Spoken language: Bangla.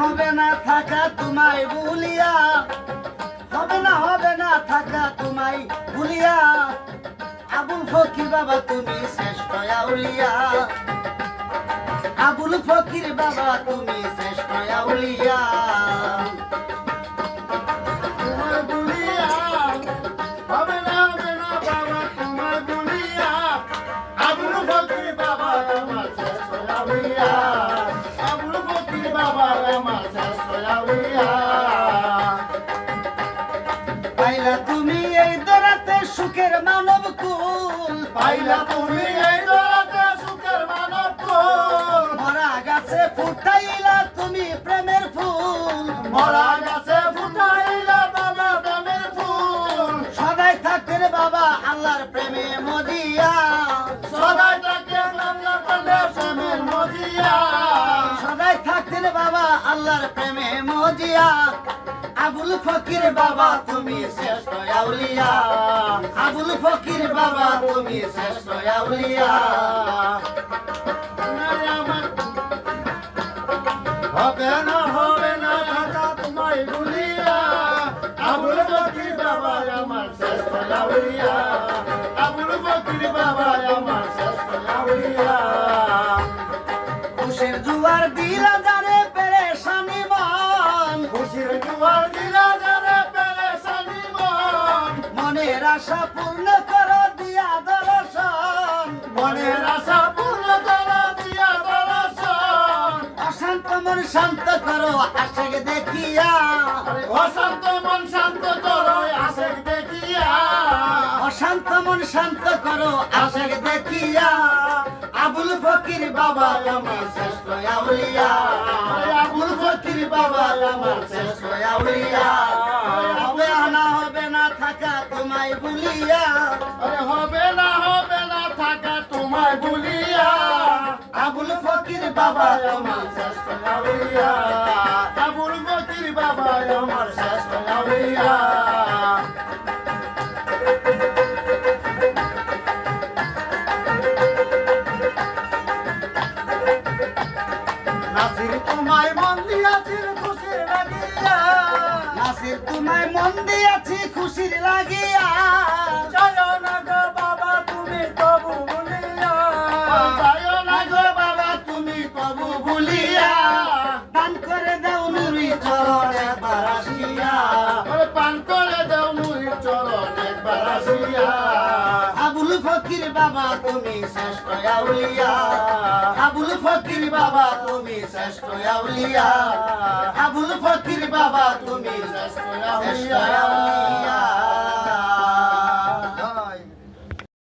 হবে না থাকা তোমায় ভুলিয়া, হবে না থাকা তোমায় ভুলিয়া। আবুল ফকির বাবা তুমি শ্রেষ্ঠ আউলিয়া, আবুল ফকির বাবা তুমি শ্রেষ্ঠ আউলিয়া। তোমার দুনিয়া হবে না বাবা তোমার দুনিয়া। আবুল ফকির বাবা আমার শ্রেষ্ঠ আউলিয়া, আবুল ফকির বাবা আমার শ্রেষ্ঠ আউলিয়া। পাইলা তুমি এই দরাতে সুখের মানব কুল, পাইলা তুমি এই দরাতে সুখের মানব কুল। মরা গাছে ফুটাইলা তুমি প্রেমের ফুল, মরা গাছে ফুটাইলা বাবা প্রেমের ফুল। সদাই থাকতে বাবা আল্লাহর প্রেমে মজিয়া, সদাই থাকে আল্লাহর প্রেমের মজিয়া। সদাই থাকতে বাবা আল্লাহর প্রেমে মজিয়া। আবুল ফকির বাবা তুমি শ্রেষ্ঠ আউলিয়া, আবুল ফকির বাবা তুমি শ্রেষ্ঠ আউলিয়া। হবে না থাকা তোমায় ভুলিয়া। আবুল ফকির বাবা আমার শ্রেষ্ঠ আউলিয়া, আবুল ফকির বাবা আমার শ্রেষ্ঠ আউলিয়া। খুশের জুয়ার দিলা যারে পেরেশানি মন, খুশির জোয়ার দিলা যারে পেরেশানি মন। মনের আশা পূর্ণ করো দিয়া দর্শন, মনের আশা পূর্ণ করা দিয়া দর্শন। অশান্ত মন শান্ত করো আশেক দেখিয়া, অশান্ত মন শান্ত করো আশেক দেখিয়া। অশান্ত মন শান্ত করো আশেক দেখিয়া। আবুল ফকির বাবা আমার শ্রেষ্ঠ আউলিয়া, আবুল ফকির বাবা আমার শ্রেষ্ঠ আউলিয়া। হবে না থাকা তোমায় ভুলিয়া, আরে হবে না থাকা তোমায় ভুলিয়া। আবুল ফকির বাবা আমার শ্রেষ্ঠ আউলিয়া, আবুল ফকির বাবা আমার শ্রেষ্ঠ আউলিয়া। নাসির তোমায় মন দিয়াছিল খুশির লাগিয়া। নাসির তোমায় মন দিয়াছি খুশির লাগিয়া। জয় না গো বাবা তুমি তবু ভুলিয়া। জয় না গো বাবা তুমি তবু ভুলিয়া। দান করে দাও নুরি চরণ একবার আসিয়া, আরে পান করে দাও মুড়ি চরণ একবার আসিয়া। আবুল ফকির বাবা তুমি শ্রেষ্ঠ আউলিয়া, আবুল ফকির বাবা তুমি শ্রেষ্ঠ আউলিয়া, আবুল ফকির বাবা তুমি শ্রেষ্ঠ আউলিয়া।